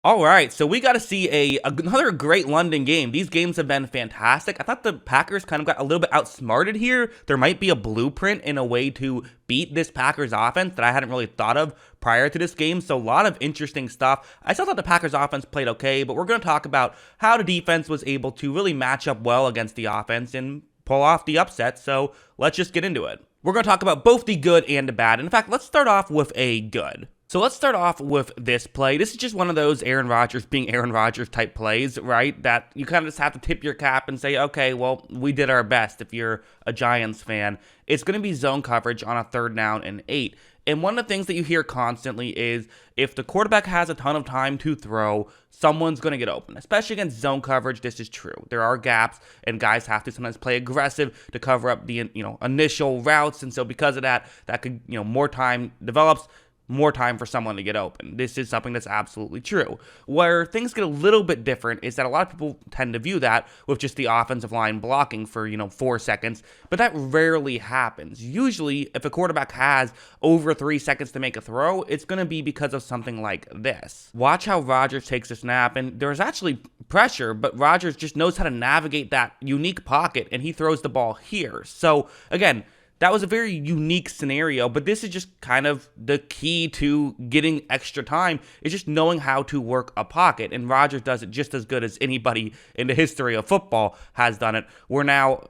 All right, so we got to see another great London game. These games have been fantastic. I thought the Packers kind of got a little bit outsmarted here. There might be a blueprint in a way to beat this Packers offense that I hadn't really thought of prior to this game. So a lot of interesting stuff. I still thought the Packers offense played okay, but we're going to talk about how the defense was able to really match up well against the offense and pull off the upset. So let's just get into it. We're going to talk about both the good and the bad. In fact, let's start off with a good. So let's start off with this play. This is just one of those Aaron Rodgers being Aaron Rodgers type plays, right? That you kind of just have to tip your cap and say, okay, well, we did our best if you're a Giants fan. It's going to be zone coverage on a 3rd down and 8. And one of the things that you hear constantly is if the quarterback has a ton of time to throw, someone's going to get open. Especially against zone coverage, this is true. There are gaps, and guys have to sometimes play aggressive to cover up the initial routes. And so because of that, that could, more time develops, more time for someone to get open. This is something that's absolutely true. Where things get a little bit different is that a lot of people tend to view that with just the offensive line blocking for, 4 seconds, but that rarely happens. Usually, if a quarterback has over 3 seconds to make a throw, it's going to be because of something like this. Watch how Rodgers takes a snap, and there's actually pressure, but Rodgers just knows how to navigate that unique pocket, and he throws the ball here. So, again, that was a very unique scenario, but this is just kind of the key to getting extra time, is just knowing how to work a pocket, and Rodgers does it just as good as anybody in the history of football has done it. We're now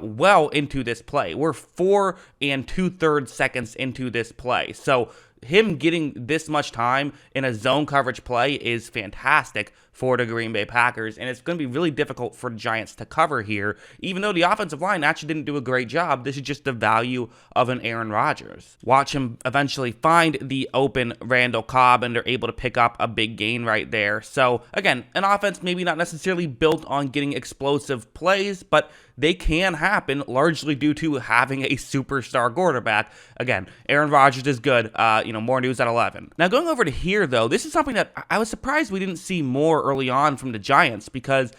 well into this play. We're 4 2/3 seconds into this play, so him getting this much time in a zone coverage play is fantastic for the Green Bay Packers, and it's going to be really difficult for the Giants to cover here, even though the offensive line actually didn't do a great job. This is just the value of an Aaron Rodgers. Watch him eventually find the open Randall Cobb, and they're able to pick up a big gain right there. So, again, an offense maybe not necessarily built on getting explosive plays, but they can happen largely due to having a superstar quarterback. Again, Aaron Rodgers is good. More news at 11. Now, going over to here, though, this is something that I was surprised we didn't see more early on from the Giants, because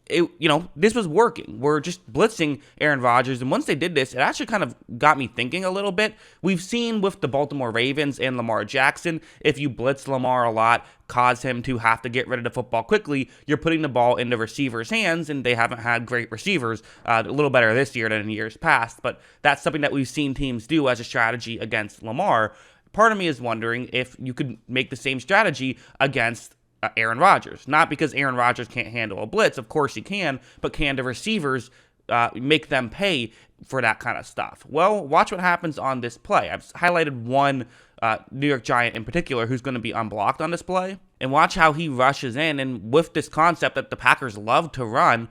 this was working. We're just blitzing Aaron Rodgers, and once they did this, it actually kind of got me thinking a little bit. We've seen with the Baltimore Ravens and Lamar Jackson, if you blitz Lamar a lot, cause him to have to get rid of the football quickly, you're putting the ball in the receiver's hands, and they haven't had great receivers, a little better this year than in years past, but that's something that we've seen teams do as a strategy against Lamar. Part of me is wondering if you could make the same strategy against Aaron Rodgers. Not because Aaron Rodgers can't handle a blitz, of course he can, but can the receivers make them pay for that kind of stuff? Well, watch what happens on this play. I've highlighted one New York Giant in particular who's going to be unblocked on this play, and watch how he rushes in, and with this concept that the Packers love to run,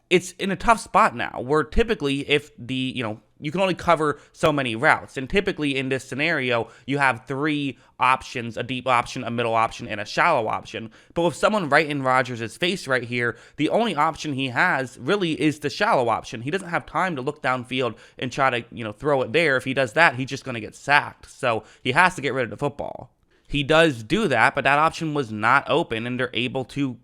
it's in a tough spot now, where typically if you can only cover so many routes. And typically in this scenario, you have 3 options: a deep option, a middle option, and a shallow option. But with someone right in Rodgers' face right here, the only option he has really is the shallow option. He doesn't have time to look downfield and try to, throw it there. If he does that, he's just going to get sacked. So he has to get rid of the football. He does do that, but that option was not open, and they're able to,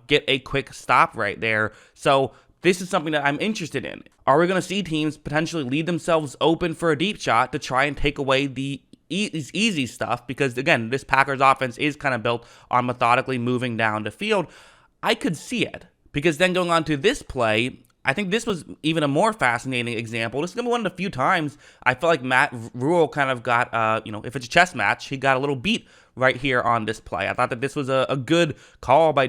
get a quick stop right there. So this is something that I'm interested in. Are we going to see teams potentially leave themselves open for a deep shot to try and take away the easy stuff? Because, again, this Packers offense is kind of built on methodically moving down the field. I could see it, because then going on to this play, I think this was even a more fascinating example. This is going to be one of the few times I feel like Matt Rule kind of got, if it's a chess match, he got a little beat right here on this play. I thought that this was a good call by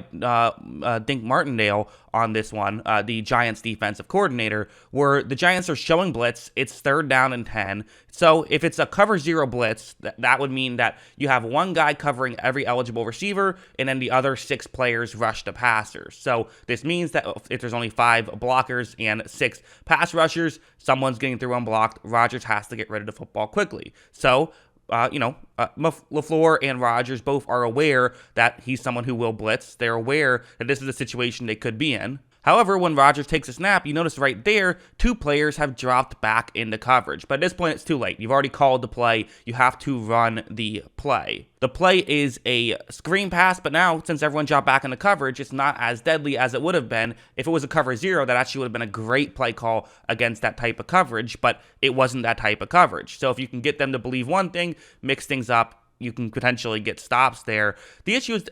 Dink Martindale on this one, the Giants defensive coordinator, where the Giants are showing blitz. It's 3rd down and 10. So if it's a cover 0 blitz, that would mean that you have one guy covering every eligible receiver, and then the other 6 players rush the passers. So this means that if there's only 5 blockers and 6 pass rushers, someone's getting through unblocked. Rodgers has to get rid of the football quickly. So LaFleur and Rodgers both are aware that he's someone who will blitz. They're aware that this is a situation they could be in. However, when Rodgers takes a snap, you notice right there, 2 players have dropped back into coverage. But at this point, it's too late. You've already called the play. You have to run the play. The play is a screen pass, but now, since everyone dropped back into coverage, it's not as deadly as it would have been. If it was a cover 0, that actually would have been a great play call against that type of coverage, but it wasn't that type of coverage. So if you can get them to believe one thing, mix things up, you can potentially get stops there. The issue is,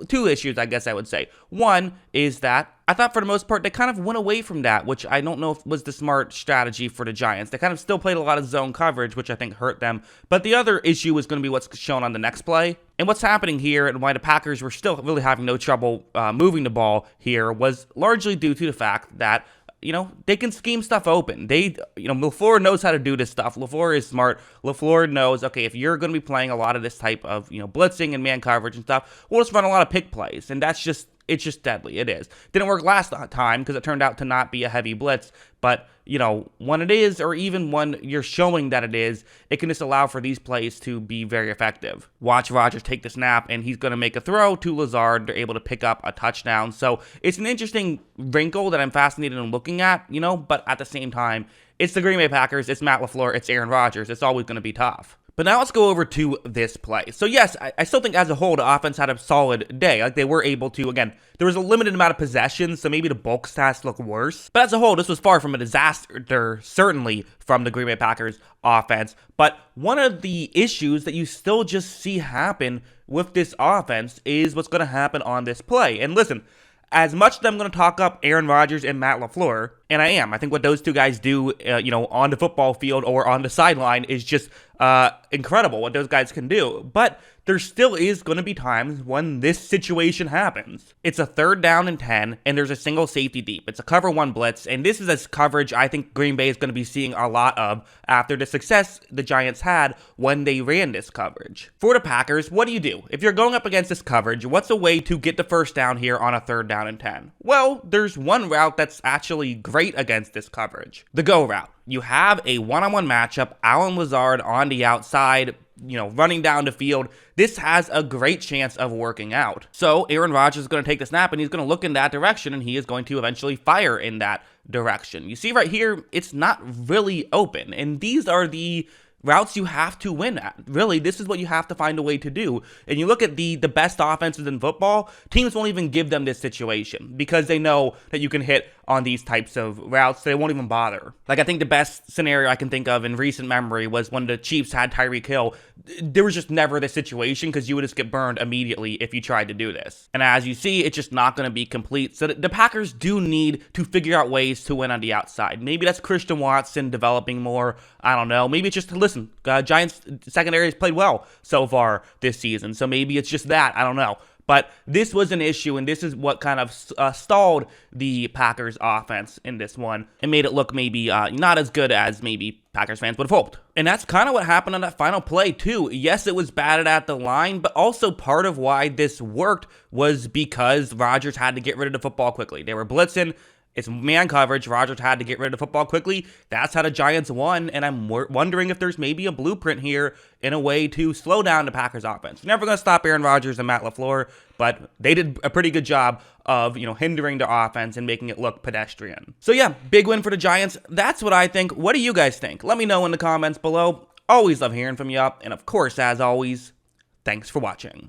two issues, I guess I would say. One is that I thought for the most part they kind of went away from that, which I don't know if was the smart strategy for the Giants. They kind of still played a lot of zone coverage, which I think hurt them. But the other issue is going to be what's shown on the next play. And what's happening here and why the Packers were still really having no trouble moving the ball here was largely due to the fact that they can scheme stuff open. LaFleur knows how to do this stuff. LaFleur is smart. LaFleur knows, okay, if you're going to be playing a lot of this type of, blitzing and man coverage and stuff, we'll just run a lot of pick plays. And it's just deadly. It is. Didn't work last time because it turned out to not be a heavy blitz. But, when it is, or even when you're showing that it is, it can just allow for these plays to be very effective. Watch Rodgers take the snap, and he's going to make a throw to Lazard. They're able to pick up a touchdown. So it's an interesting wrinkle that I'm fascinated in looking at, but at the same time, it's the Green Bay Packers, it's Matt LaFleur, it's Aaron Rodgers. It's always going to be tough. But now let's go over to this play. So yes, I still think as a whole, the offense had a solid day. Like they were able to, again, there was a limited amount of possessions, so maybe the bulk stats look worse. But as a whole, this was far from a disaster, certainly from the Green Bay Packers offense. But one of the issues that you still just see happen with this offense is what's going to happen on this play. And listen, as much as I'm going to talk up Aaron Rodgers and Matt LaFleur, and I am. I think what those two guys do, on the football field or on the sideline is just incredible what those guys can do. But there still is going to be times when this situation happens. It's a 3rd down and 10, and there's a single safety deep. It's a cover 1 blitz, and this is a coverage I think Green Bay is going to be seeing a lot of after the success the Giants had when they ran this coverage. For the Packers, what do you do? If you're going up against this coverage, what's a way to get the first down here on a 3rd down and 10? Well, there's one route that's actually great against this coverage. The go route. You have a one-on-one matchup, Allen Lazard on the outside, running down the field. This has a great chance of working out. So Aaron Rodgers is going to take the snap and he's going to look in that direction and he is going to eventually fire in that direction. You see right here, it's not really open. And these are the routes you have to win at. Really, this is what you have to find a way to do. And you look at the best offenses in football, teams won't even give them this situation because they know that you can hit on these types of routes. They won't even bother. Like, I think the best scenario I can think of in recent memory was when the Chiefs had Tyreek Hill. There was just never this situation because you would just get burned immediately if you tried to do this. And as you see, it's just not going to be complete. So the Packers do need to figure out ways to win on the outside. Maybe that's Christian Watson developing more. I don't know. Maybe it's just, listen, Giants secondary has played well so far this season. So maybe it's just that. I don't know. But this was an issue, and this is what kind of stalled the Packers offense in this one and made it look maybe not as good as maybe Packers fans would have hoped. And that's kind of what happened on that final play, too. Yes, it was batted at the line, but also part of why this worked was because Rodgers had to get rid of the football quickly. They were blitzing. It's man coverage. Rodgers had to get rid of the football quickly. That's how the Giants won, and I'm wondering if there's maybe a blueprint here in a way to slow down the Packers offense. You're never going to stop Aaron Rodgers and Matt LaFleur, but they did a pretty good job of, hindering the offense and making it look pedestrian. So yeah, big win for the Giants. That's what I think. What do you guys think? Let me know in the comments below. Always love hearing from you, and of course, as always, thanks for watching.